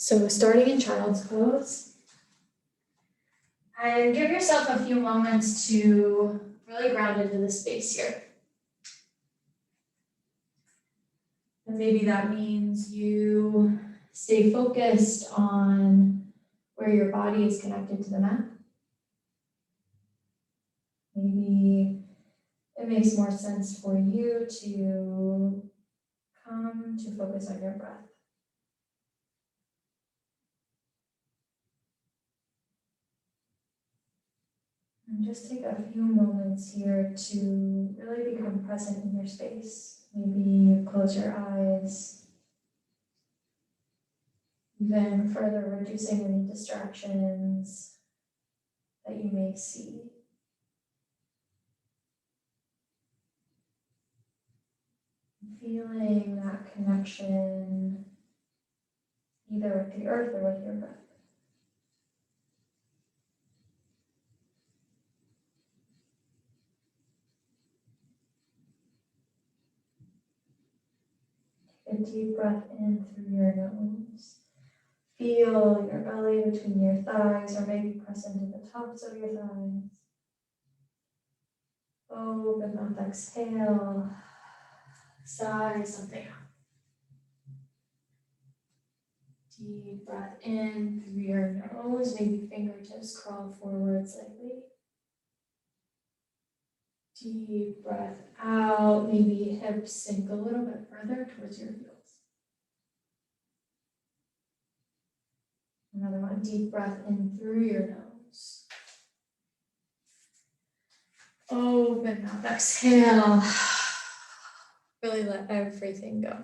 So starting in child's pose, and give yourself a few moments to really ground into the space here. And maybe that means you stay focused on where your body is connected to the mat. Maybe it makes more sense for you to come to focus on your breath. And just take a few moments here to really become present in your space. Maybe close your eyes, even further reducing any distractions that you may see. Feeling that connection either with the earth or with your breath. Take a deep breath in through your nose. Feel your belly between your thighs, or maybe press into the tops of your thighs. Open mouth, exhale. Sigh something out. Deep breath in through your nose, maybe fingertips crawl forward slightly. Deep breath out, maybe hips sink a little bit further towards your heels. Another one, deep breath in through your nose. Open mouth, exhale. Really let everything go.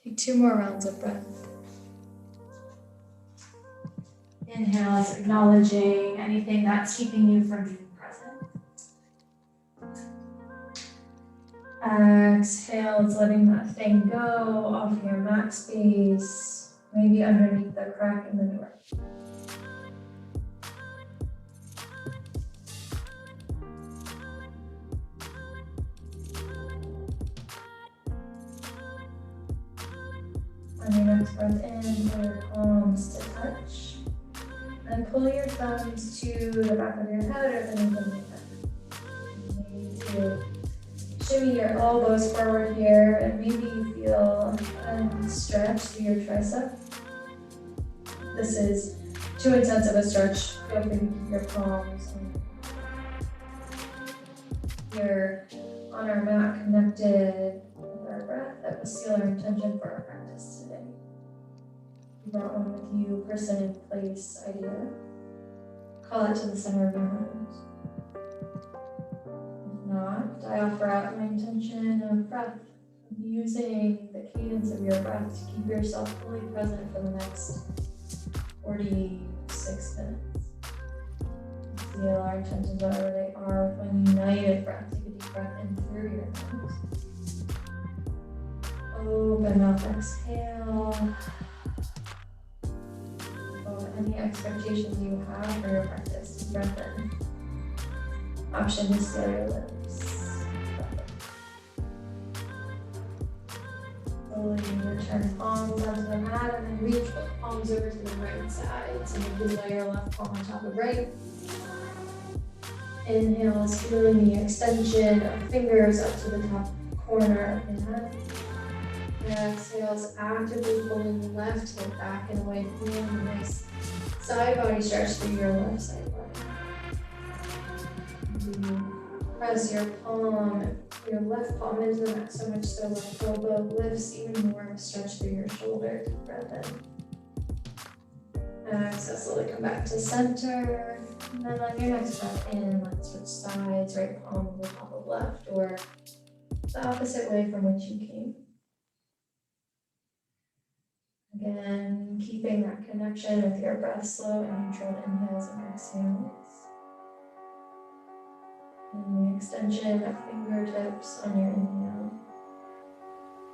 Take 2 more rounds of breath. Inhale is acknowledging anything that's keeping you from being present. Exhale is letting that thing go off your mat space, maybe underneath the crack in the door. On your next breath in, pull your palms to touch. And pull your thumbs to the back of your head or the nape of your head. Maybe to shimmy your elbows forward here, and maybe you feel a stretch through your tricep. This is too intense of a stretch. Feel free to keep your palms here on our mat, connected with our breath. That was seal our intention for our practice today. You brought one with you, person in place idea. Call it to the center of your nose. If not, I offer out my intention of breath, of using the cadence of your breath to keep yourself fully present for the next 46 minutes. Feel our intentions whatever they are with one united breath. Take a deep breath in through your nose. Open mouth, exhale. Any expectations you have for your practice, breath in. Option to still your lips. Slowly return palms onto the mat and then reach both palms over to the right side. So maybe lay your left palm on top of right. Inhale is feeling the extension of fingers up to the top corner of your mat. Exhale is actively pulling the left hip back and away, feeling a nice side body stretch through your left side body. Press your left palm into the mat so much so left elbow lifts even more, stretch through your shoulder. Deep breath in. Exhale, slowly come back to center. And then on your next breath in, let's switch sides, right palm on top of left, or the opposite way from which you came. Again, keeping that connection with your breath, slow and controlled inhales and exhales. And the extension of fingertips on your inhale.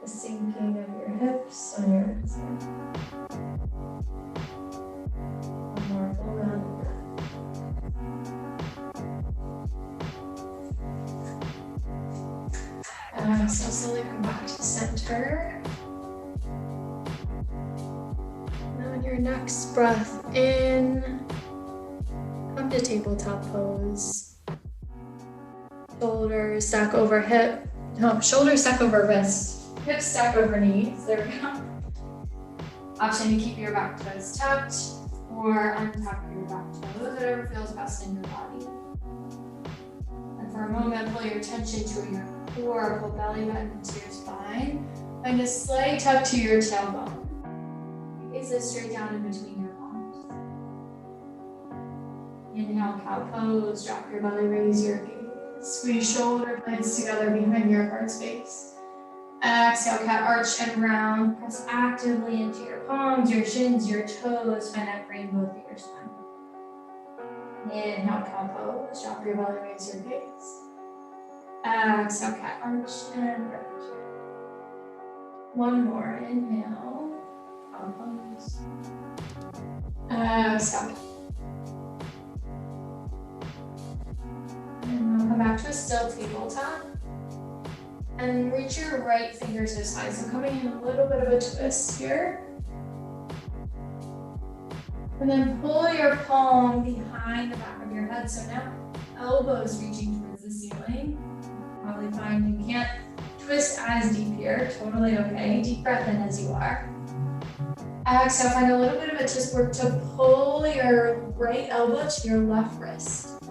The sinking of your hips on your exhale. One more full round of breath. exhale, slowly come back to center. Now on your next breath in, come to tabletop pose. Shoulders stack over hip. No, shoulders stack over wrist. Hips stack over knees. There we go. Option to keep your back toes tucked or untap your back toes, whatever feels best in your body. And for a moment, pull your attention to your core, pull belly button to your spine. Find a slight tuck to your tailbone. Gaze it straight down in between your palms. Inhale, cow pose, drop your belly, raise your gaze. Squeeze shoulder blades together behind your heart space. Exhale, cat arch and round. Press actively into your palms, your shins, your toes. Find that rainbow through your spine. Inhale, cow pose. Drop your belly, raise your gaze. Exhale, cat arch and round. One more. Inhale, cow pose. Exhale. And now come back to a still tabletop. And reach your right fingertips high. So coming in a little bit of a twist here. And then pull your palm behind the back of your head. So now elbows reaching towards the ceiling. Probably fine. You can't twist as deep here. Totally okay. Deep breath in as you are. Exhale, find a little bit of a twist work to pull your right elbow to your left wrist.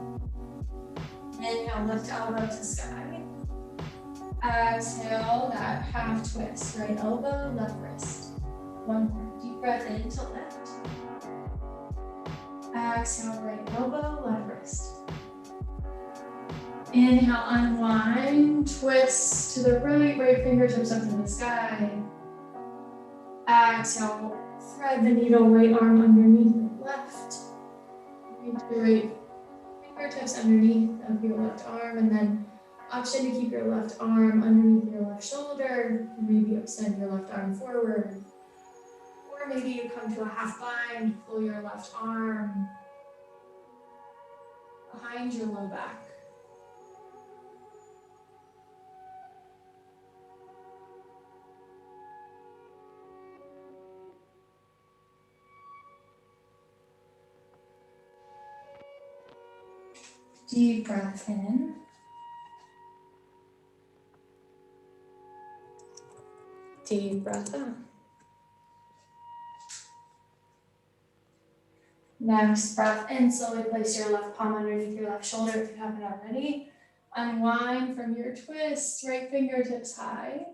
Inhale, lift elbow to sky. Exhale, that half twist. Right elbow, left wrist. One more. Deep breath in to lift. Exhale, right elbow, left wrist. Inhale, unwind. Twist to the right fingertips up to the sky. Exhale, thread the needle, right arm underneath the left. Reach the right fingertips underneath of your left arm, and then option to keep your left arm underneath your left shoulder. Maybe extend your left arm forward. Or maybe you come to a half bind, pull your left arm behind your low back. Deep breath in. Deep breath out. Next breath in, slowly place your left palm underneath your left shoulder if you haven't already. Unwind from your twist, right fingertips high.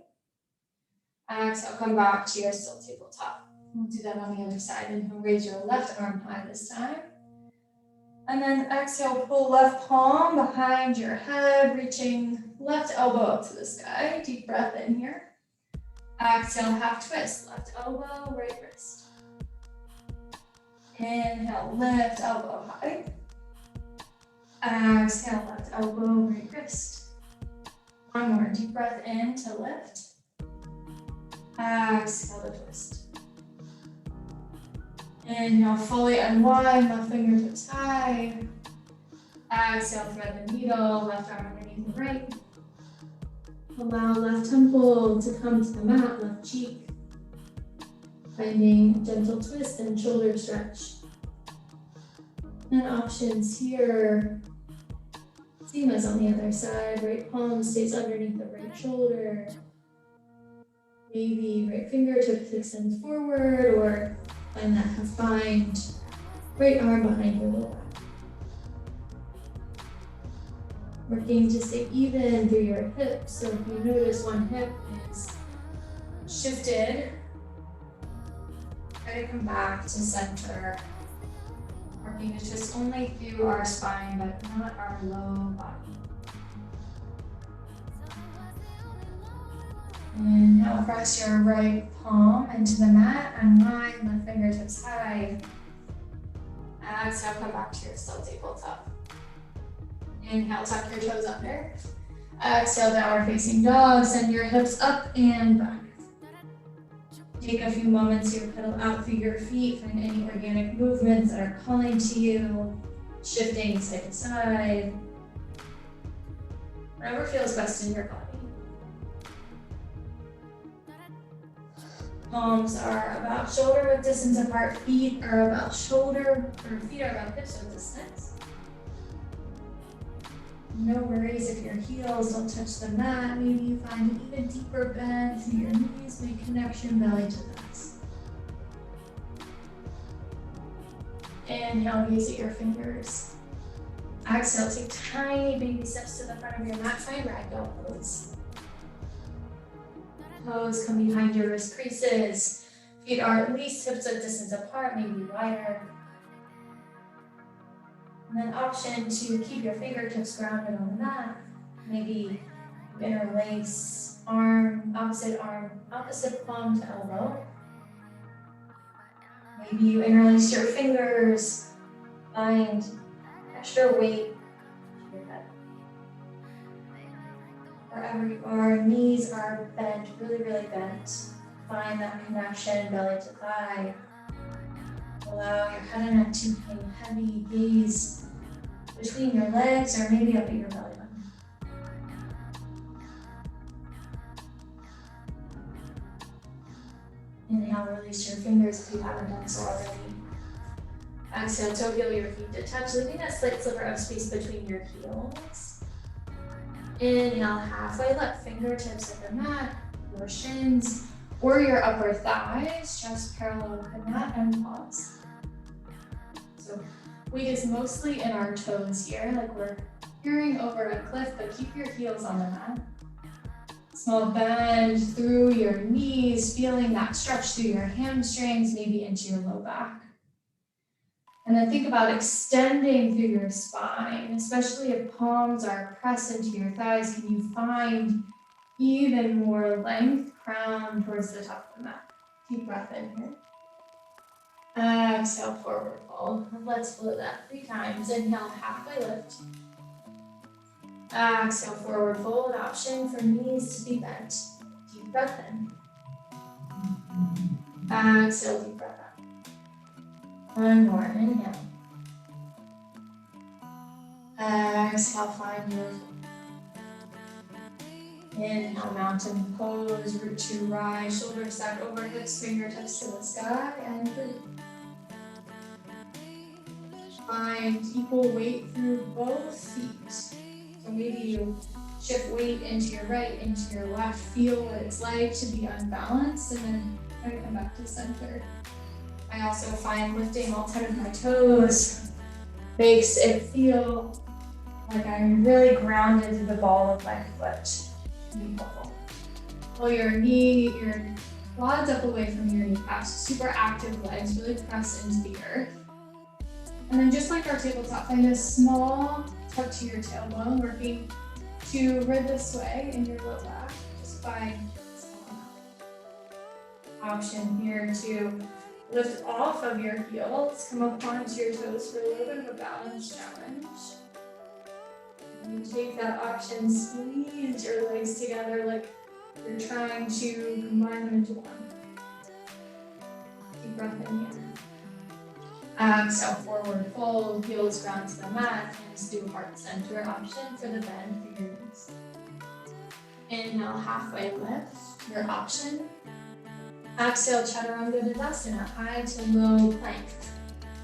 Exhale, come back to your still tabletop. We'll do that on the other side. Inhale, raise your left arm high this time. And then exhale, pull left palm behind your head, reaching left elbow up to the sky. Deep breath in here. Exhale, half twist, left elbow, right wrist. Inhale, lift, elbow high. Exhale, left elbow, right wrist. One more, deep breath in to lift. Exhale to twist. Inhale, fully unwind, left fingertips high. Exhale, thread the needle, left arm underneath the right. Allow left temple to come to the mat, left cheek. Finding gentle twist and shoulder stretch. And options here. Same as on the other side. Right palm stays underneath the right shoulder. Maybe right fingertips extends forward, or find that half bind. Right arm behind your low back. Working to stay even through your hips. So if you notice one hip is shifted, try to come back to center. Working to twist only through our spine, but not our low body. And now press your right palm into the mat, unwind, left fingertips high. Exhale, come back to your still tabletop. Inhale, tuck your toes under. Exhale, downward facing dog. Send your hips up and back. Take a few moments here, pedal out through your feet. Find any organic movements that are calling to you. Shifting side to side. Whatever feels best in your body. Palms are about shoulder width distance apart. Feet are about hips width distance. No worries if your heels don't touch the mat. Maybe you find an even deeper bend through your knees, make connection belly to thighs. Inhale, gaze at your fingers. Exhale, take tiny baby steps to the front of your mat, find ragdoll pose. Toes come behind your wrist creases. Feet are at least hips width distance apart, maybe wider. And then option to keep your fingertips grounded on the mat. Maybe interlace opposite palm to elbow. Maybe you interlace your fingers, find extra weight to your head. Wherever you are, knees are bent, really, really bent. Find that connection, belly to thigh. Allow your head and neck to hang heavy, gaze between your legs or maybe up at your belly button. Inhale, release your fingers if you haven't done so already. Exhale, toe heel your feet to touch, leaving a slight sliver of space between your heels. Inhale, halfway lift, fingertips at the mat, your shins or your upper thighs, just parallel with the mat, and pause. So weight is mostly in our toes here, like we're peering over a cliff, but keep your heels on the mat. Small bend through your knees, feeling that stretch through your hamstrings, maybe into your low back. And then think about extending through your spine, especially if palms are pressed into your thighs. Can you find even more length, crown towards the top of the mat? Deep breath in here. Exhale, forward fold. Let's flow that 3 times. Inhale, halfway lift. Exhale, forward fold. Option for knees to be bent. Deep breath in. Exhale, deep breath out. One more, inhale. Exhale, find your inhale, mountain pose, root to rise, shoulders stacked over hips, fingertips to the sky, and breathe. Find equal weight through both feet. So maybe you shift weight into your right, into your left, feel what it's like to be unbalanced, and then try to come back to center. I also find lifting all 10 of my toes makes it feel like I'm really grounded to the ball of my foot. Beautiful. Pull your quads up away from your kneecaps, super active legs, really press into the earth. And then just like our tabletop, find a small tuck to your tailbone, working to rib this way in your low back. Just find a small amount. Option here to lift off of your heels, come up onto your toes for a little bit of a balance challenge. And you take that option, squeeze your legs together like you're trying to combine them into one. Deep breath in here. Exhale, forward fold, heels ground to the mat, hands do heart center, option for the bend through your knees. Inhale, halfway lift, your option. Exhale, Chaturanga Dandasana, high to low plank.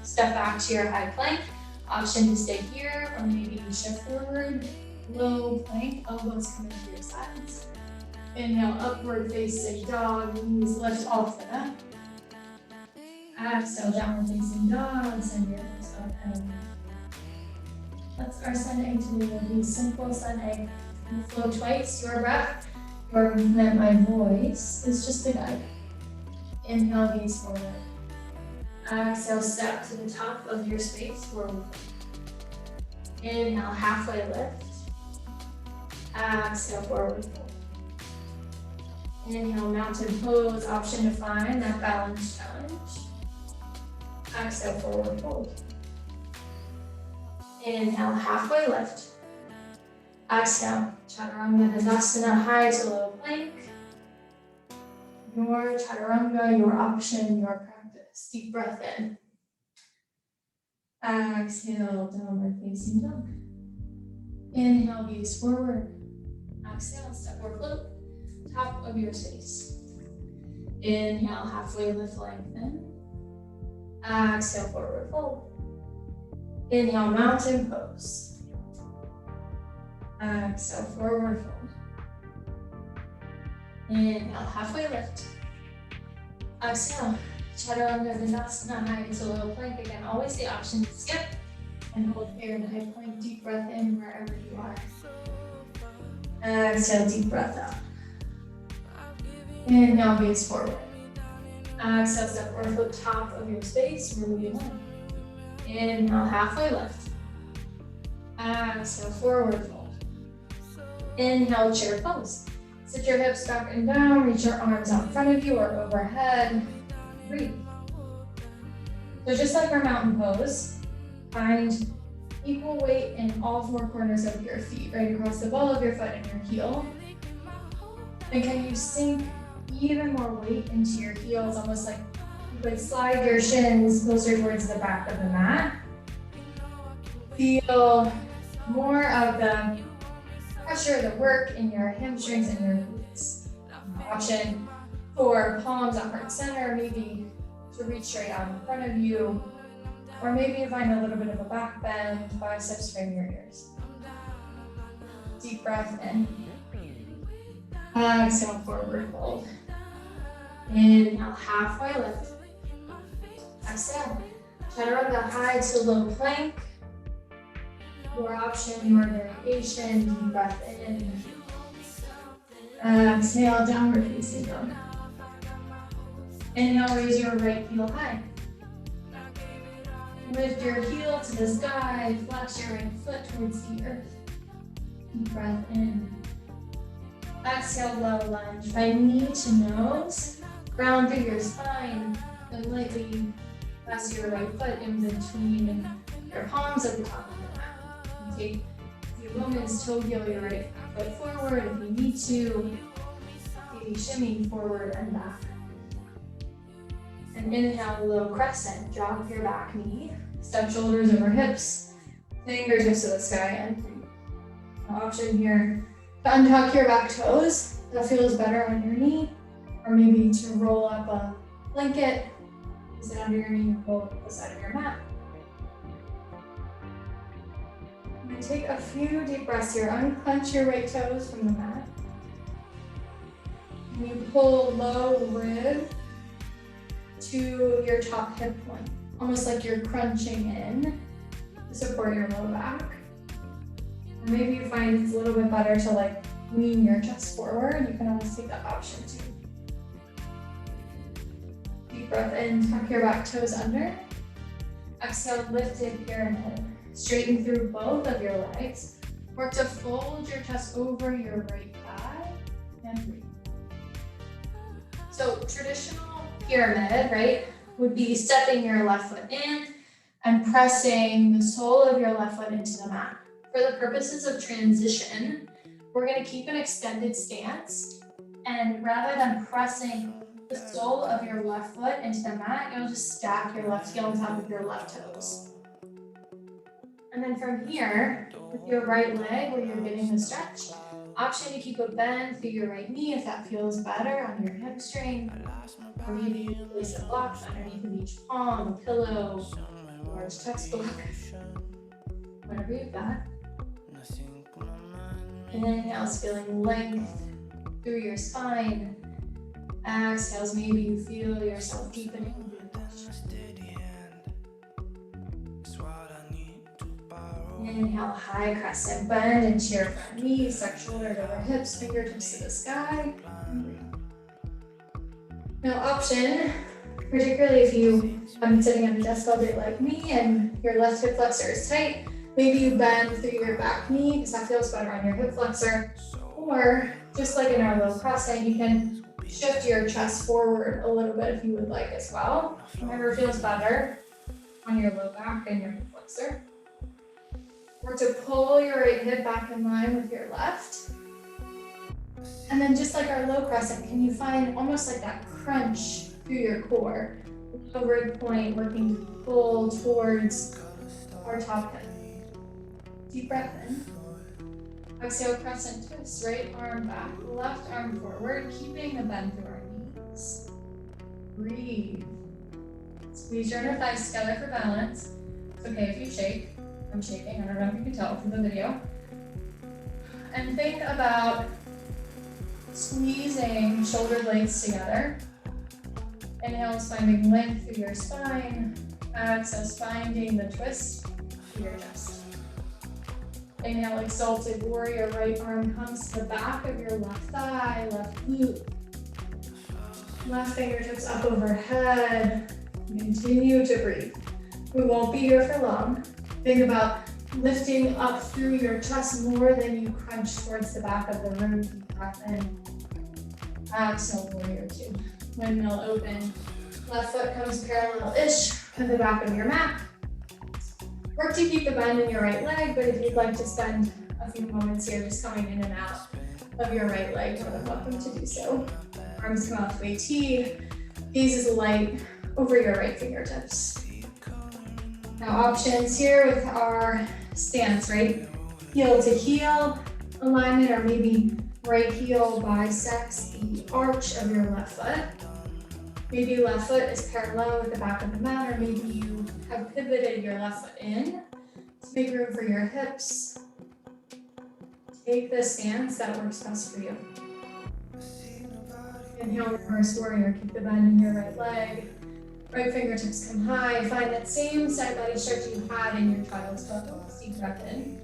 Step back to your high plank. Option to stay here, or maybe you shift forward. Low plank, elbows come into your sides. Inhale, upward facing dog, knees lift off the mat. Exhale, downward facing dog, send your hips up and that's our sun egg today. Will be simple sun egg. We'll flow twice, your breath, your movement, my voice is just a guide. Inhale, gaze forward. Exhale, step to the top of your space, forward. Inhale, halfway lift. Exhale, forward fold. Inhale, mountain pose, option to find that balance challenge. Exhale, forward fold. Inhale, halfway lift. Exhale, Chaturanga Dandasana, high to low plank. Your Chaturanga, your option, your practice. Deep breath in. Exhale, downward facing dog. Inhale, gaze forward. Exhale, step or float. Top of your space. Inhale, halfway lift, lengthen. Exhale, forward fold. Inhale, mountain pose. Exhale, forward fold. Inhale, halfway lift. Exhale, Chaturanga Dandasana, high to low plank. Again, always the option to skip and hold here in high plank. Deep breath in wherever you are. Exhale, deep breath out. Inhale, gaze forward. Exhale, step forward, foot top of your space, moving on. Inhale, halfway lift. Exhale, forward fold. Inhale, chair pose. Sit your hips back and down, reach your arms out in front of you or overhead. Breathe. So just like our mountain pose, find equal weight in all four corners of your feet, right across the ball of your foot and your heel. And can you sink even more weight into your heels, almost like you would slide your shins closer towards the back of the mat. Feel more of the pressure, the work in your hamstrings and your glutes. Option for palms at heart center, maybe to reach straight out in front of you, or maybe you find a little bit of a back bend, biceps frame your ears. Deep breath in. Exhale, forward fold. Inhale, halfway lift. Exhale, Chaturanga high to low plank. Your option, your variation, deep breath in. Exhale, downward facing dog. Inhale, raise your right heel high. Lift your heel to the sky, flex your right foot towards the earth. Deep breath in. Exhale, low lunge. Find knee to nose. Ground through your spine. Then lightly press your right foot in between your palms at the top of the mat. Take a few moments to heel your right foot forward if you need to. Maybe shimmy forward and back. And inhale, low crescent. Drop your back knee. Step shoulders over hips. Fingertips to the sky and breathe. Option here to untuck your back toes. That feels better on your knee. Or maybe to roll up a blanket. Sit under your knee and roll up the side of your mat. And take a few deep breaths here. Unclench your right toes from the mat. And you pull low rib to your top hip point, almost like you're crunching in to support your low back. Or maybe you find it's a little bit better to like lean your chest forward. You can always take that option too. Deep breath in, tuck your back toes under. Exhale, lifted pyramid. Straighten through both of your legs. Work to fold your chest over your right thigh and breathe. So traditional pyramid, right, would be stepping your left foot in and pressing the sole of your left foot into the mat. For the purposes of transition, we're going to keep an extended stance, and rather than pressing the sole of your left foot into the mat, you'll just stack your left heel on top of your left toes. And then from here, with your right leg where you're getting the stretch, option to keep a bend through your right knee if that feels better on your hamstring. Or maybe you place a block underneath of each palm, a pillow, a large textbook, whatever you've got. And inhales, feeling length through your spine. Exhales, maybe you feel yourself deepening. Inhale, high crescent bend into your front knee, suck shoulders over hips, fingertips to the sky. Now option, particularly if you have been sitting at a desk all day like me and your left hip flexor is tight, maybe you bend through your back knee because that feels better on your hip flexor. Or just like in our low crescent, you can shift your chest forward a little bit if you would like as well. Whatever feels better on your low back and your hip flexor. Or to pull your right hip back in line with your left. And then just like our low crescent, can you find almost like that crunch through your core? Low rib point working to pull towards our top hip. Deep breath in. Exhale, crescent twist, right arm back, left arm forward, keeping a bend through our knees. breathe. Squeeze your inner thighs together for balance. It's okay if you shake. I'm shaking, I don't know if you can tell from the video. And think about squeezing shoulder blades together. Inhale is finding length through your spine. Exhale is finding the twist through your chest. Inhale, exalted warrior, right arm comes to the back of your left thigh, left glute. Left fingertips up overhead. Continue to breathe. We won't be here for long. Think about lifting up through your chest more than you crunch towards the back of the room. Deep breath in. Exhale, warrior two. Windmill open. Left foot comes parallel-ish to the back of your mat. Work to keep the bend in your right leg, but if you'd like to spend a few moments here just coming in and out of your right leg, you're welcome to do so. Arms come out to a T. Gaze is light over your right fingertips. Now options here with our stance, right? Heel to heel alignment, or maybe right heel bisects the arch of your left foot. Maybe left foot is parallel with the back of the mat, or maybe you have pivoted your left foot in to make room for your hips. Take the stance that works best for you. Inhale, reverse warrior. Keep the bend in your right leg. Right fingertips come high. Find that same side body stretch you had in your child's pose. Deep breath in.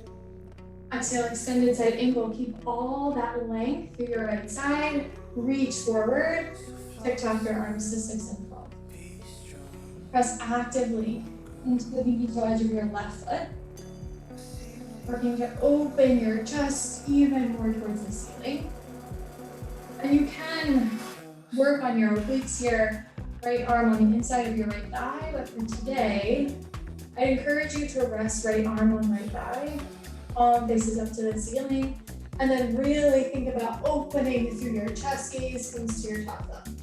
Exhale, extended side ankle. Keep all that length through your right side. Reach forward. TikTok your arms to 6 and 12. Press actively into the pinky toe edge of your left foot. Working to open your chest even more towards the ceiling. And you can work on your obliques here. Right arm on the inside of your right thigh, but for today, I encourage you to rest right arm on right thigh, palm faces up to the ceiling, and then really think about opening through your chest. Gaze comes to your top thumb.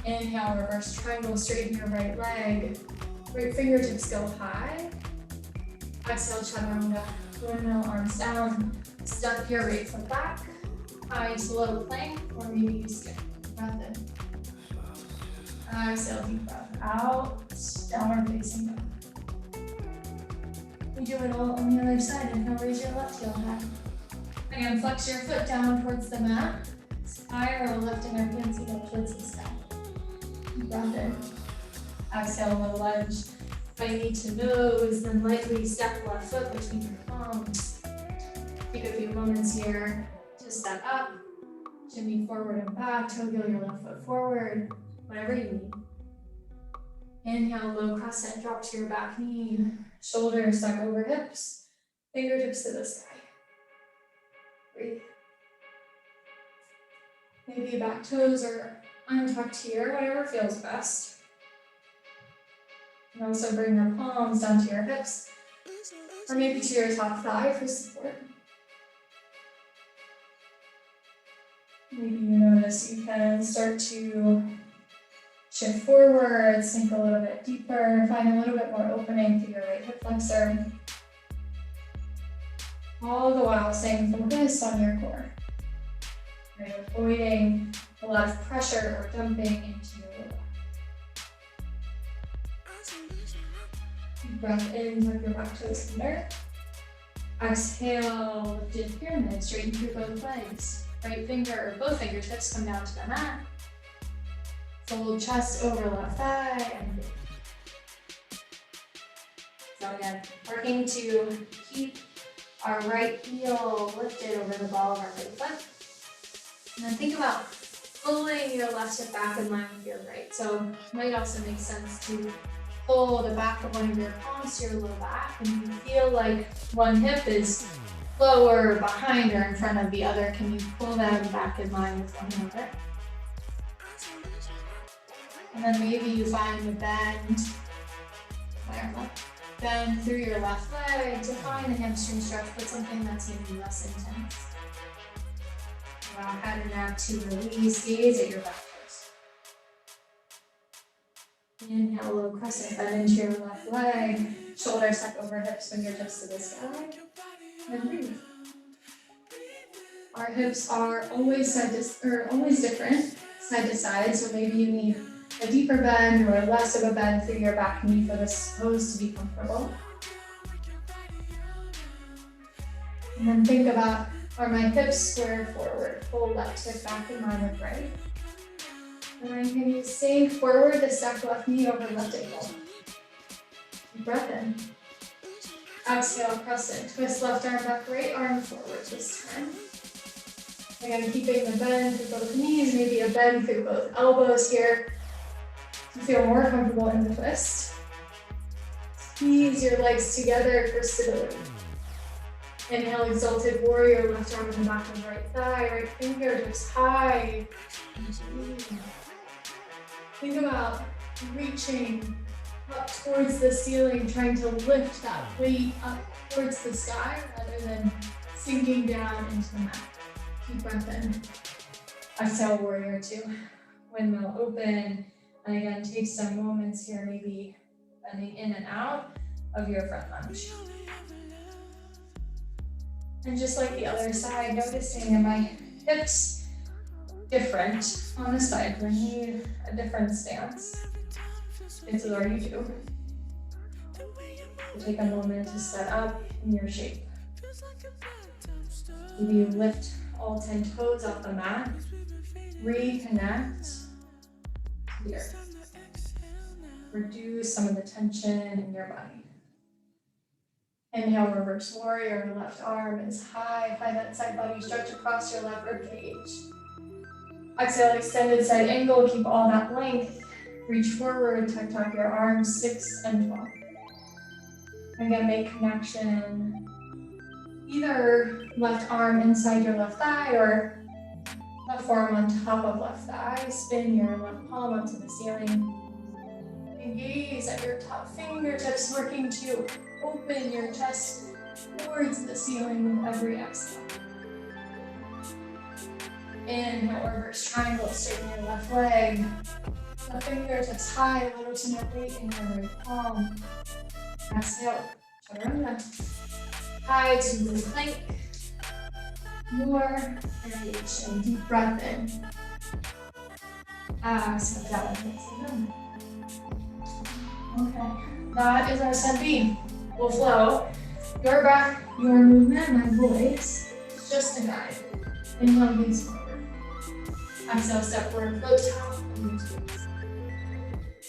Inhale, reverse triangle, straighten your right leg. Right fingertips go high. Exhale, chaturanga, windmill, arms down. Step your right foot back. High to low plank, or maybe you skip. Breath in. Exhale, deep breath out, downward facing dog. We do it all on the other side. Inhale, raise your left heel high. Again, flex your foot down towards the mat. Spiral, lifting our hands up towards the sky. Deep breath in. Exhale, low lunge. Right knee to nose, then lightly step left foot between your palms. Take a few moments here to step up. Shimmy forward and back, toe heel your left foot forward. Whatever you need. Inhale, low crescent, drop to your back knee. Shoulders stuck over hips. Fingertips to the sky. Breathe. Maybe your back toes are untucked here, whatever feels best. And also bring your palms down to your hips, or maybe to your top thigh for support. Maybe you notice you can start to shift forward, sink a little bit deeper, find a little bit more opening through your right hip flexor. All the while staying focused on your core. Right, avoiding a lot of pressure or dumping into your lower back. Deep breath in, tuck your back toes under. Exhale, lifted pyramid, straighten through both legs. Right finger or both fingertips come down to the mat. Fold chest over left thigh and breathe. So again, working to keep our right heel lifted over the ball of our right foot. And then think about pulling your left hip back in line with your right. So it might also make sense to pull the back of one of your palms to your low back, and you feel like one hip is lower, behind, or in front of the other. Can you pull them back in line with one another? And then maybe you find the bend through your left leg to find a hamstring stretch, but something that's maybe less intense. Allow head and neck to release, gaze at your back toes. Inhale, low crescent, bend into your left leg, shoulders tuck over hips, fingertips to the sky, and breathe. Our hips are always different. side to side. So maybe you need a deeper bend or less of a bend through your back knee for this pose to be comfortable. And then think about, are my hips square forward? Pull left hip back in line with right. And then can you sink forward to stack left knee over left ankle? Deep breath in. Exhale, crescent. Twist left arm back, right arm forward this time. Again, keeping the bend through both knees, maybe a bend through both elbows here to feel more comfortable in the twist. Squeeze your legs together for stability. Inhale, exalted warrior, left arm in the back of right thigh, right fingertips high. Think about reaching up towards the ceiling, trying to lift that weight up towards the sky rather than sinking down into the mat. Deep breath in. Exhale, warrior two. Windmill open. And again, take some moments here, maybe bending in and out of your front lunge. And just like the other side, noticing, am my hips different on the side? We need a different stance. It's where you do. So take a moment to set up in your shape. Maybe you lift all 10 toes off the mat. Reconnect to the earth. Reduce some of the tension in your body. Inhale, reverse warrior, left arm is high. Find that side body stretch across your left rib cage. Exhale, extended side angle, keep all that length. Reach forward, tuck your arms, 6 and 12. Again, make connection. Either left arm inside your left thigh or left forearm on top of left thigh. Spin your left palm up to the ceiling. And gaze at your top fingertips, working to open your chest towards the ceiling with every exhale. Inhale, reverse triangle, straighten your left leg. Left fingertips high, little to no weight in your right palm. Exhale, chaturanga. High to the plank. More variation. Deep breath in. Exhale, down. Okay, that is our set B. We'll flow. Your breath, your movement, my voice. It's just a guide. Inhale, gaze forward. Exhale, step forward, float top, and use squeeze.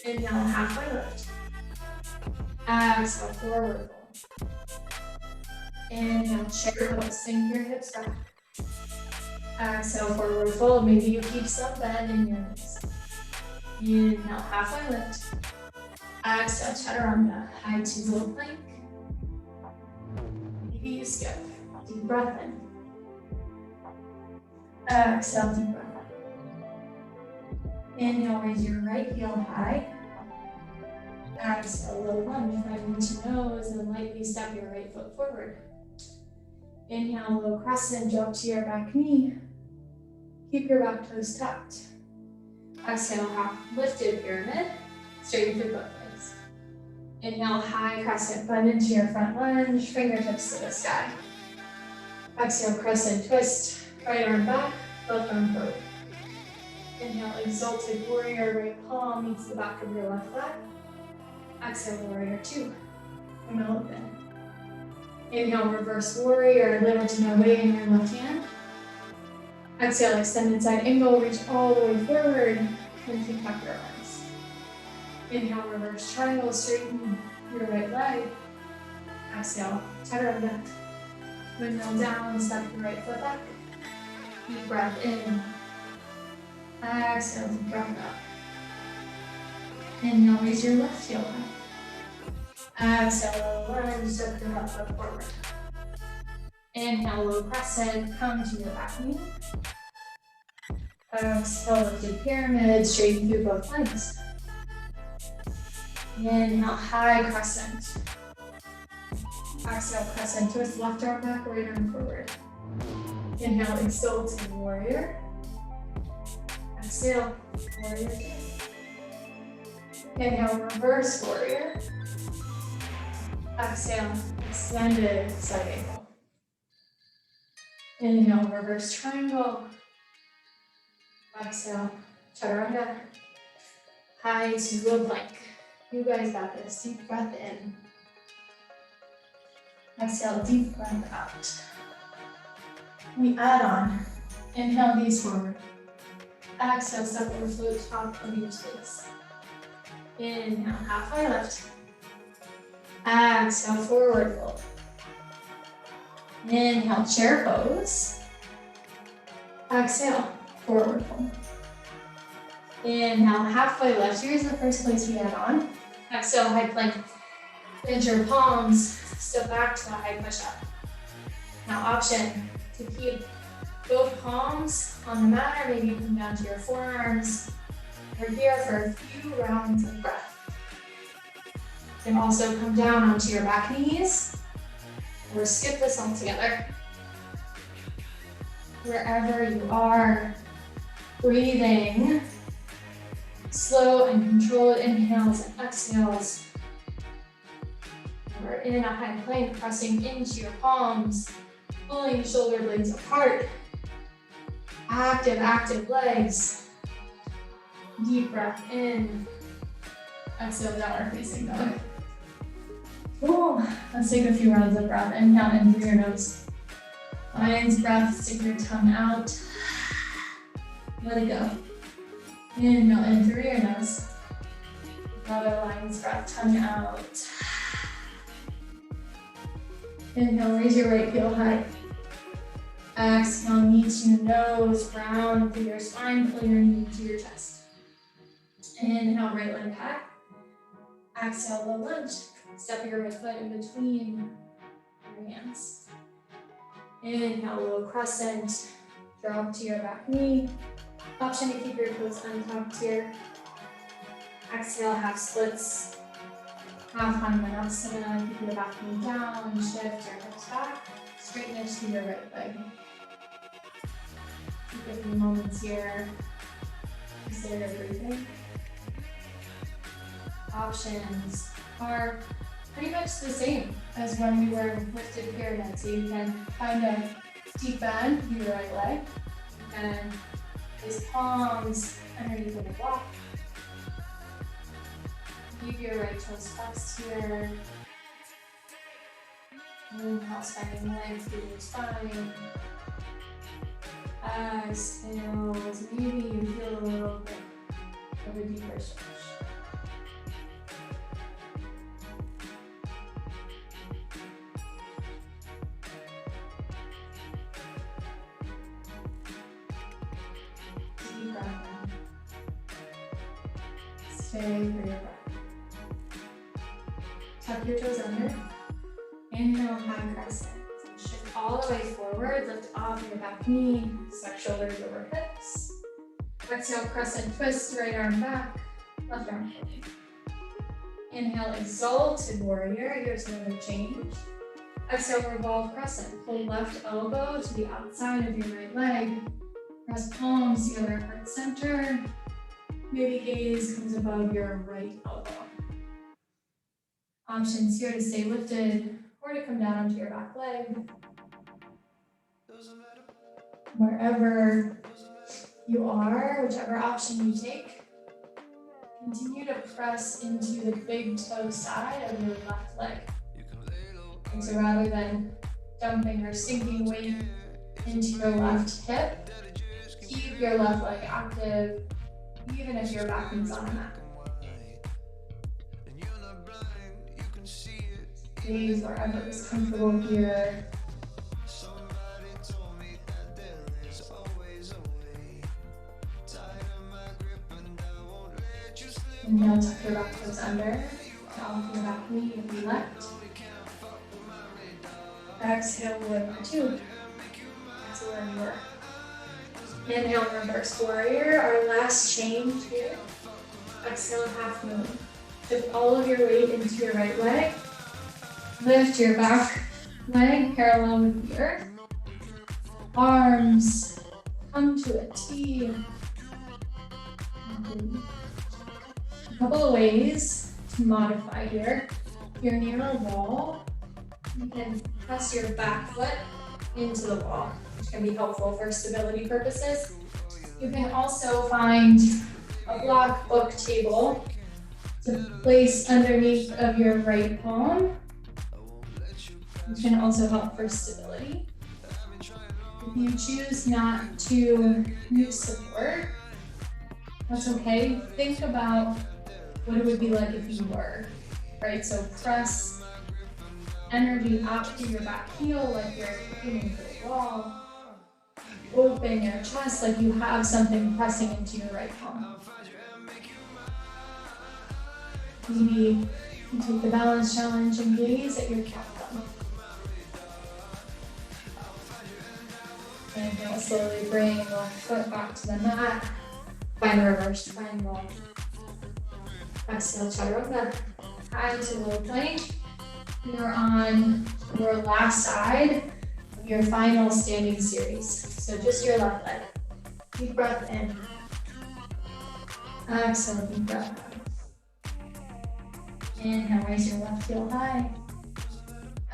Inhale, halfway lift. Exhale, forward fold. Inhale, chair pose, sink your hips back. Exhale, forward fold. Maybe you keep some bend in your knees. Inhale, halfway lift. Exhale, chaturanga, high to low plank. Maybe you skip. Deep breath in. Exhale, deep breath in. Inhale, raise your right heel high. Exhale, low lunge, find to nose, and lightly step your right foot forward. Inhale, low crescent, jump to your back knee. Keep your back toes tucked. Exhale, half lifted pyramid, straighten through both legs. Inhale, high crescent, bend into your front lunge, fingertips to the sky. Exhale, crescent twist, right arm back, left arm forward. Inhale, exalted warrior, right palm meets the back of your left leg. Exhale, warrior two. Windmill open. Inhale, reverse warrior, little to no weight in your left hand. Exhale, extended side angle, reach all the way forward, and kick back your arms. Inhale, reverse triangle, straighten your right leg. Exhale, chaturanga. Windmill down, step your right foot back. Deep breath in. Exhale, deep breath up. Inhale, raise your left heel up. Exhale, lunge, step your left foot forward. Inhale, low crescent, come to your back knee. Exhale, lifted pyramid, straighten through both legs. Inhale, high crescent. Exhale, crescent twist, left arm back, right arm forward. Inhale, exalted warrior. Exhale, warrior two. Inhale, reverse warrior. Exhale, extended side angle. Inhale, reverse triangle. Exhale, Chaturanga. High to a plank. You guys got this. Deep breath in. Exhale, deep breath out. We add on. Inhale, knees forward. Exhale, step over float top of your space. Inhale, halfway lift. Exhale, forward fold. Inhale, chair pose. Exhale, forward fold. Inhale, halfway lift. Here's the first place we add on. Exhale, high plank. Bend your palms, step back to a high push-up. Now option to keep both palms on the mat, or maybe come down to your forearms. We're here for a few rounds of breath. You can also come down onto your back knees, or skip this altogether. Wherever you are, breathing, slow and controlled inhales and exhales. We're in a high plank, pressing into your palms, pulling shoulder blades apart. Active legs. Deep breath in. Exhale, downward facing dog. Cool. Let's take a few rounds of breath. Inhale in through your nose. Lion's breath, stick your tongue out. Let it go. Inhale in through your nose. Another lion's breath, tongue out. Inhale, raise your right heel high. Exhale, knee to nose, round through your spine, pull your knee to your chest. Inhale, right leg back. Exhale, low lunge. Step your right foot in between your hands. Inhale, low crescent. Drop to your back knee. Option to keep your toes untucked here. Exhale, half splits. Half Hanumanasana. Keep your back knee down. Shift your hips back. Straighten it to your right leg. Take a few moments here. Consider breathing. Options are pretty much the same as when we were in lifted pyramid. So you can kind of deep bend your right leg and place palms underneath of the block. Keep your right toes flexed here. Inhale, spending length through your spine. Exhale, as maybe you feel a little bit of a deeper stretch. Deep breath in. Stay for your breath. Tuck your toes under. Inhale, high crescent. Shift all the way forward, lift off your back knee, suck shoulders over hips. Exhale, crescent twist, right arm back, left arm forward. Inhale, exalted warrior. Here's another change. Exhale, revolve crescent. Pull left elbow to the outside of your right leg. Press palms together, heart center. Maybe gaze comes above your right elbow. Options here to stay lifted or to come down onto your back leg. Wherever you are, whichever option you take, continue to press into the big toe side of your left leg. And so rather than dumping or sinking weight into your left hip, keep your left leg active, even if your back knee's on a mat. Gaze wherever is comfortable here. And now tuck your back toes under. Off your back knee if you left. Exhale, warrior two. That's where you were. Inhale, reverse warrior. Our last change here. Exhale, half moon. Shift all of your weight into your right leg. Lift your back leg parallel with the earth. Arms come to a T. A couple of ways to modify here. If you're near a wall, you can press your back foot into the wall, which can be helpful for stability purposes. You can also find a block book table to place underneath of your right palm, which can also help for stability. If you choose not to use support, that's okay. Think about what it would be like if you were, right? So press energy out through your back heel like you're kicking into the wall. Open your chest like you have something pressing into your right palm. Maybe you take the balance challenge and gaze at your count down. And you'll slowly bring left foot back to the mat. Find reverse triangle. Exhale, chaturanga. High to low plank. You're on your last side of your final standing series. So just your left leg. Deep breath in. Exhale, deep breath out. Inhale, raise your left heel high.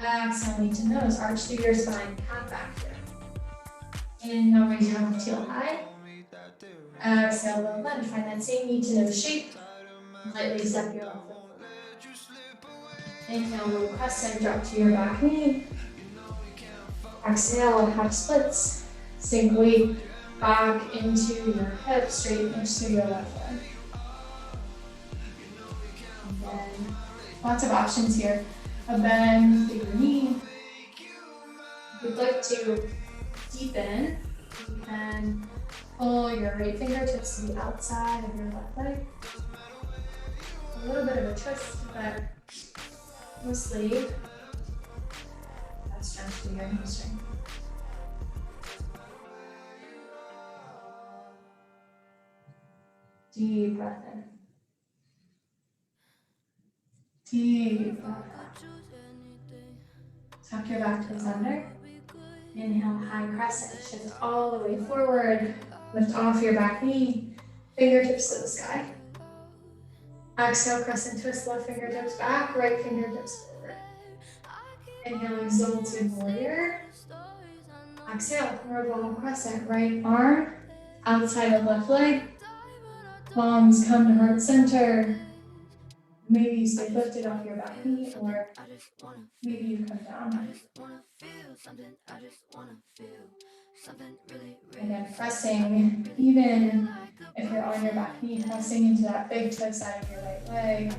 Exhale, knee to nose, arch through your spine, cat back here. Inhale, raise your left heel high. Exhale, low lunge, find that same knee to nose shape. Lightly step your left foot forward. Inhale, low crescent, drop to your back knee. Exhale, half splits. Sink weight back into your hips, straight pinch through your left leg. And then lots of options here. A bend through your knee. If you'd like to deepen, you can pull your right fingertips to the outside of your left leg. A little bit of a twist, but mostly that's strength to your hamstring. Deep breath in. Deep breath out. Tuck your back toes under. Inhale, high crescent. Shift all the way forward. Lift off your back knee. Fingertips to the sky. Exhale, crescent twist. Left fingertips back. Right fingertips forward. Inhale, exalted warrior. Exhale, revolve crescent. Right arm outside of left leg. Palms come to heart center. Maybe you stay lifted off your back knee, or maybe you come down. Again, pressing, even if you're on your back knee, pressing into that big toe side of your right leg,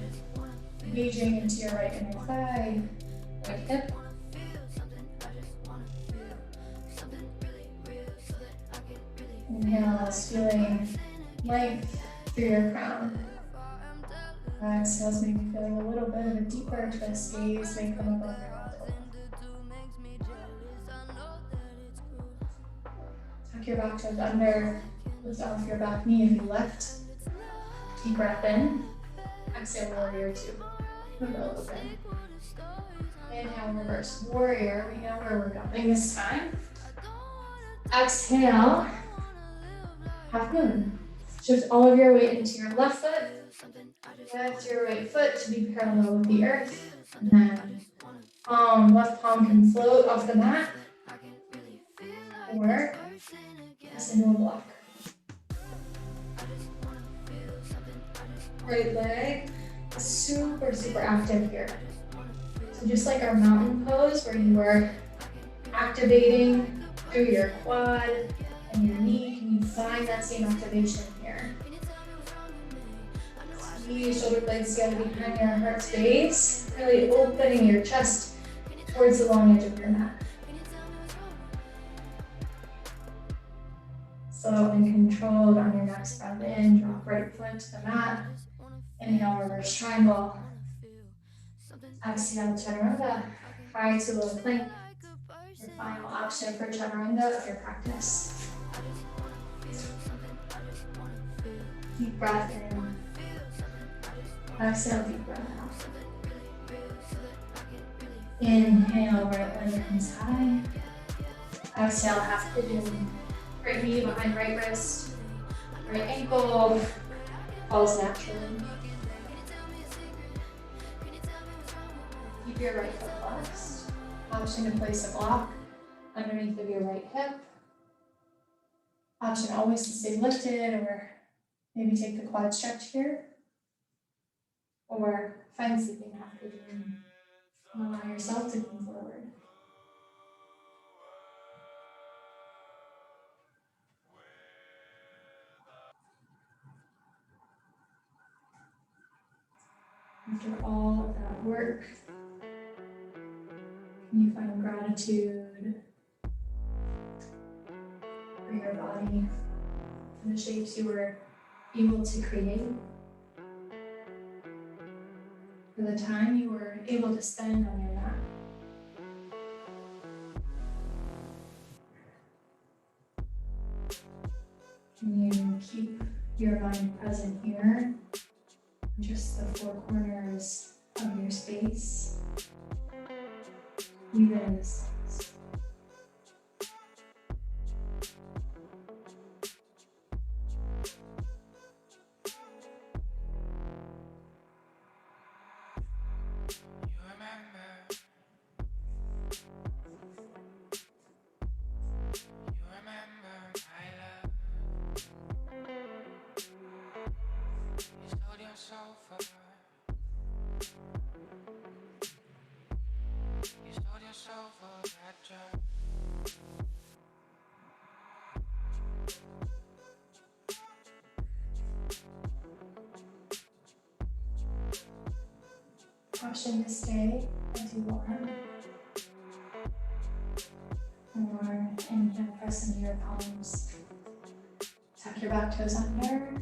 engaging into your right inner thigh, right hip. Inhale, feeling length through your crown. Exhales, maybe feeling a little bit of a deeper twist. Gaze may come up on your mouth. Tuck your back toes under. Lift off your back knee if you lift. Deep breath in. Exhale, warrior two. Window open. Inhale, reverse warrior. We know where we're going this time. Exhale, half moon. Shift all of your weight into your left foot. Lift your right foot to be parallel with the earth. And then left palm can float off the mat. Or press into a block. Right leg is super, super active here. So just like our mountain pose where you are activating through your quad and your knee, can you find that same activation here? Squeeze shoulder blades together behind your heart space, really opening your chest towards the long edge of your mat. Slow and controlled on your next breath in, drop right foot to the mat. Inhale, reverse triangle. Exhale, chaturanga. High to low plank. Your final option for chaturanga of your practice. Deep breath in. Exhale, deep breath out. Inhale, right leg comes high. Exhale, half pigeon. Right knee behind right wrist. Right ankle falls naturally. Keep your right foot flexed. Option to place a block underneath of your right hip. Option always to stay lifted, or maybe take the quad stretch here. Or find sleeping half pigeon and allow yourself to come forward. After all of that work, you find gratitude for your body, for the shapes you were able to create, for the time you were able to spend on your mat. Can you keep your mind present here, just the four corners of your space, even in the stillness? Caution to stay as you warm. Or inhale, press into your palms. Tuck your back toes under.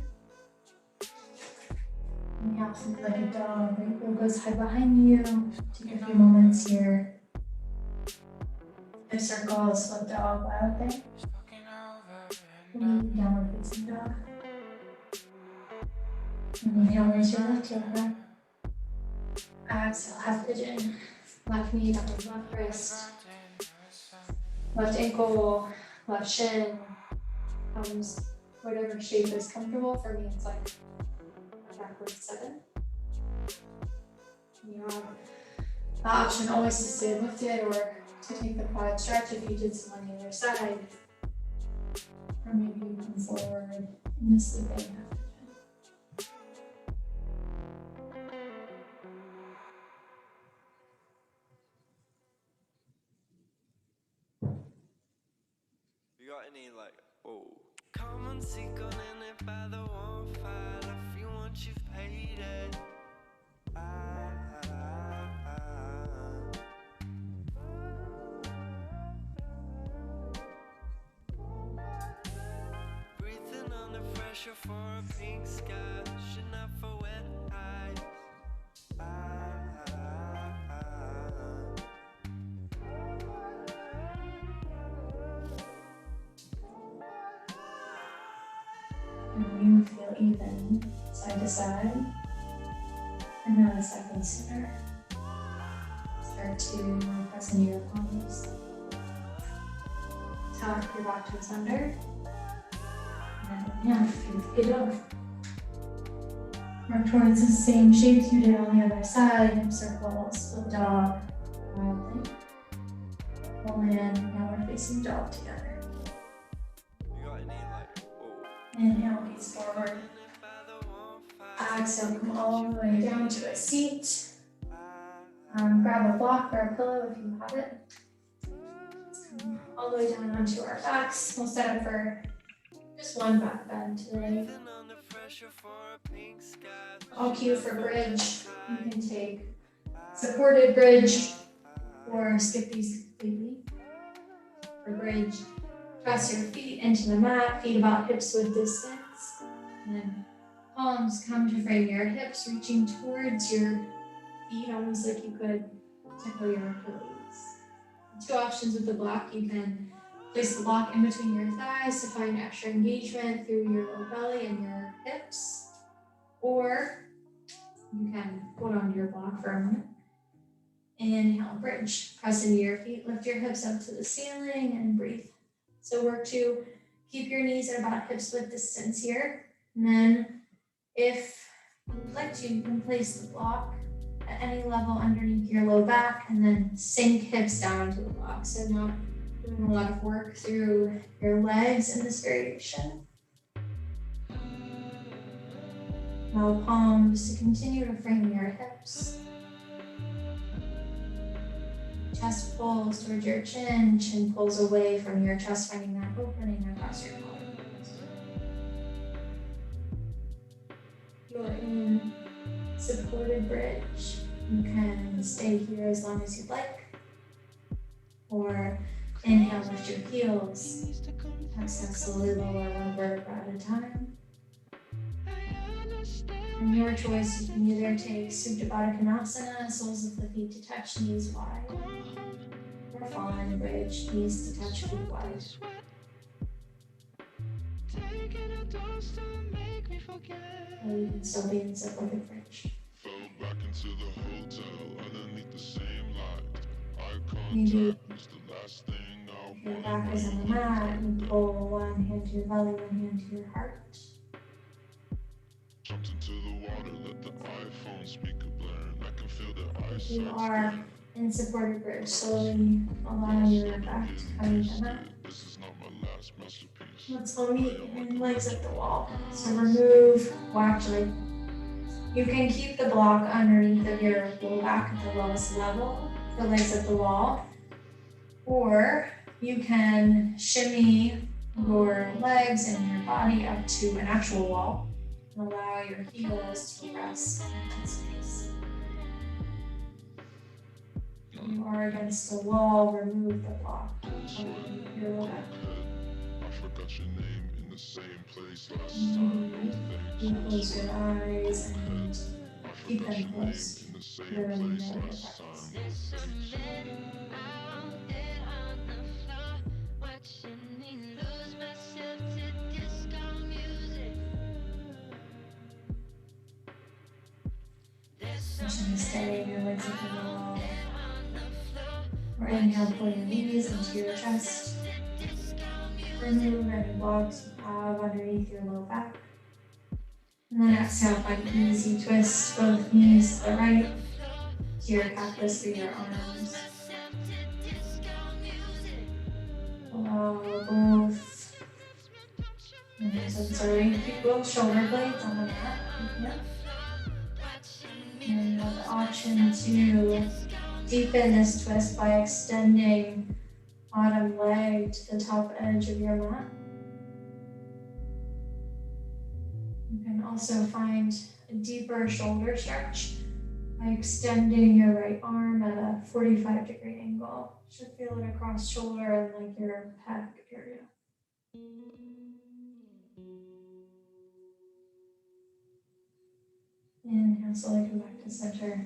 Inhale, move like a dog. Right heel goes high behind you. Take a few moments here. Hip circles, slow dog, wild thing. Downward facing dog. Inhale, raise your left heel up. Exhale, half pigeon. Left knee down with left wrist. Left ankle, left shin. Thumbs, whatever shape is comfortable. For me, it's like a backward 7. You have the option always to stay lifted or to take the quad stretch if you did some on the other side. Or maybe you come forward in the sleeping half pigeon. Any like, come and seek on in it by the warm fire. If you want, you've paid it. Breathing under pressure for a pink sky, wishing out for wet eyes. And you feel even side to side. And now the second center. Start to press into your palms. Tuck your back toes under. And yeah, feet up. Work towards the same shapes you did on the other side. Hip circles, split dog, wild thing. Pull in, now we're facing dog together. you got any like, Inhale, gaze forward. Exhale, come all the way down to a seat. Grab a block or a pillow if you have it. Come all the way down onto our backs. We'll set up for just one back bend today. I'll cue for bridge. You can take supported bridge or skip these completely. For bridge, press your feet into the mat, feet about hips width distance. And then palms come to frame your hips, reaching towards your feet, almost like you could tickle your Achilles. 2 options with the block. You can place the block in between your thighs to find extra engagement through your low belly and your hips. Or you can hold on to your block for a moment. Inhale, bridge. Press into your feet, lift your hips up to the ceiling and breathe. So work to keep your knees at about hips width distance here. And then if you'd like to, you can place the block at any level underneath your low back and then sink hips down onto the block. So not Doing a lot of work through your legs in this variation. Allow palms to continue to frame your hips. Chest pulls towards your chin, chin pulls away from your chest, finding that opening across your collarbones. You're in supported bridge. You can stay here as long as you'd like, or inhale, lift your heels. Exhale, slowly lower one vertebra at a time. And your choice, you can either take Supta Baddha Konasana, soles of the feet to touch, knees wide, or fallen bridge, knees to touch, feet wide. Or you can still be in supported bridge. Fell back into the hotel underneath the same light. Eye Maybe contact was the last thing I if your wanted. back is on the mat, you pull one hand to your belly, one hand to your heart. Jumped into the water, let the iPhone speaker blare, and I can feel the ice. If you are in supported bridge, slowly allow your back to come into the mat. This is not my last masterpiece. Let's all meet and legs at the wall. So remove, well actually, you can keep the block underneath of your low back at the lowest level for legs at the wall, or you can shimmy your legs and your body up to an actual wall and allow your heels to rest in that space. If you are against the wall, remove the block underneath your low back. I forgot your name in the same place last Maybe time. you close your eyes and I keep forgot them your name closed. in the same Really place know your last practice. time. Chin steady, your legs at the wall. Or inhale, pull your knees into your chest. Remove any blocks you have underneath your low back. And then exhale, find easy twist, both knees to the right, to your cactus through your arms. Allow both. Sorry, keep both shoulder blades on the mat. Yeah. And you have the option to deepen this twist by extending bottom leg to the top edge of your mat. You can also find a deeper shoulder stretch by extending your right arm at a 45-degree angle. You should feel it across shoulder and like your pec area. Inhale, slowly come back to center.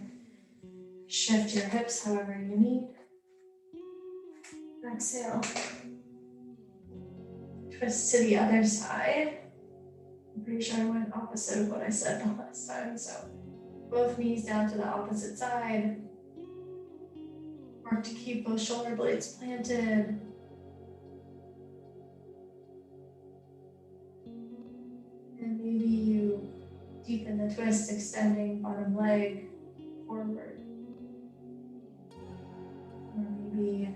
Shift your hips however you need. Exhale. Twist to the other side. I'm pretty sure I went opposite of what I said the last time, so both knees down to the opposite side. Work to keep both shoulder blades planted. And maybe you deepen the twist, extending bottom leg forward. Or maybe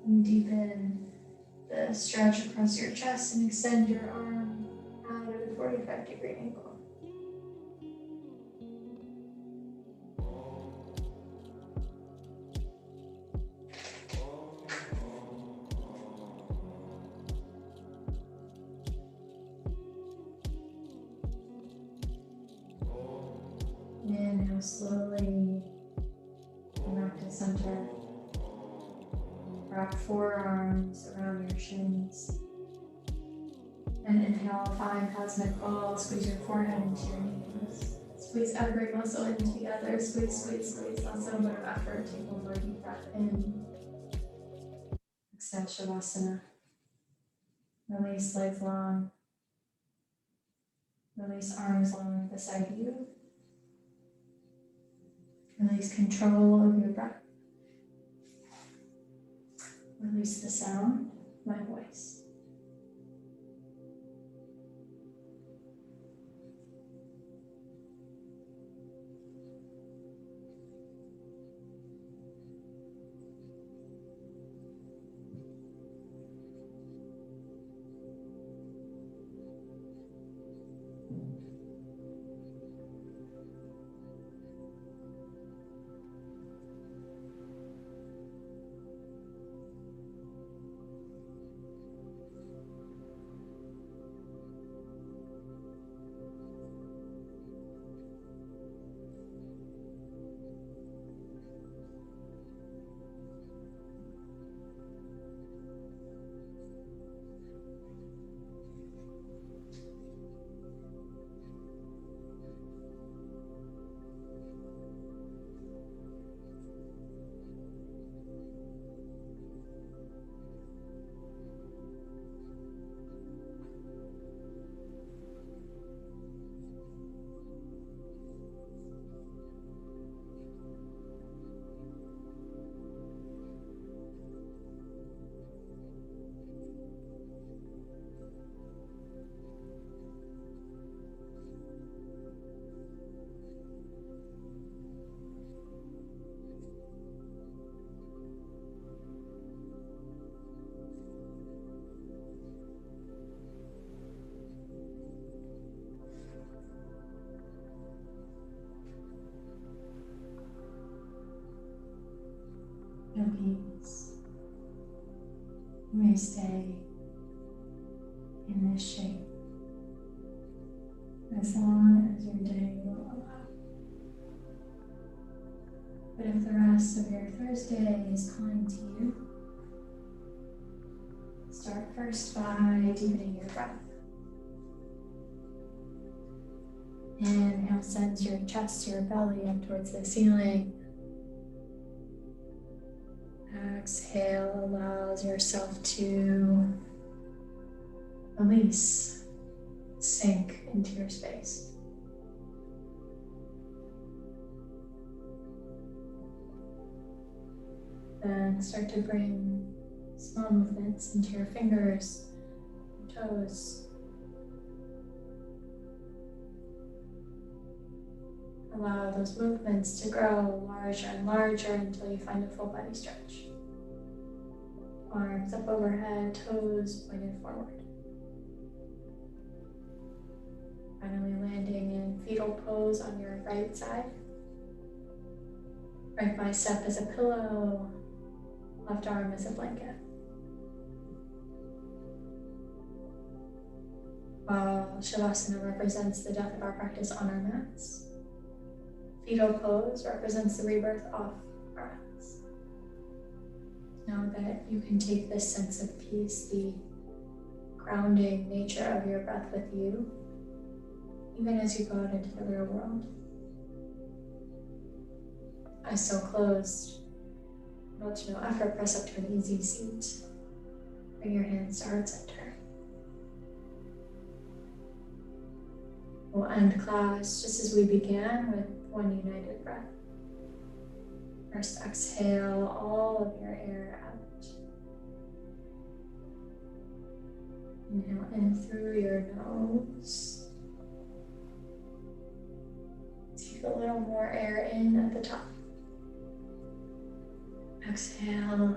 you deepen the stretch across your chest and extend your arm out at a 45-degree angle. Inhale slowly, come back to center. Wrap forearms around your shins. And inhale, find cosmic ball. Squeeze your forehead into your knees. Squeeze every muscle in together. Squeeze, squeeze, squeeze. Last little bit of effort. Take one more deep breath in. Exhale, Shavasana. Release legs long. Release arms long beside you. Release control of your breath. Release the sound of my voice. You may stay in this shape as long as your day will allow. But if the rest of your Thursday is calling to you, start first by deepening your breath. Inhale sends your chest, your belly up towards the ceiling. Exhale allows yourself to release, sink into your space. Then start to bring small movements into your fingers, toes. Allow those movements to grow larger and larger until you find a full body stretch. Arms up overhead, toes pointed forward. Finally landing in fetal pose on your right side. Right bicep as a pillow, left arm as a blanket. While Shavasana represents the death of our practice on our mats, fetal pose represents the rebirth off our mats. Know that you can take this sense of peace, the grounding nature of your breath with you, even as you go out into the real world. Eyes still closed. Note to no effort, press up to an easy seat. Bring your hands to heart center. We'll end class just as we began with one united breath. First, exhale all of your air out. Inhale in through your nose. Take a little more air in at the top. Exhale,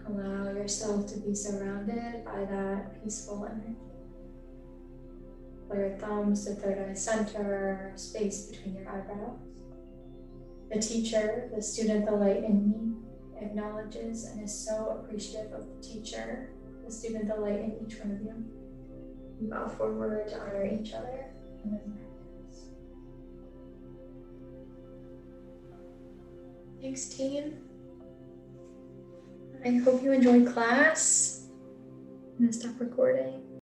allow yourself to be surrounded by that peaceful energy. Pull your thumbs to third eye center, space between your eyebrows. The teacher, the student, the light in me, acknowledges and is so appreciative of the teacher, the student, the light in each one of you. We bow forward to honor each other in this practice. Thanks, team. I hope you enjoyed class. I'm gonna stop recording.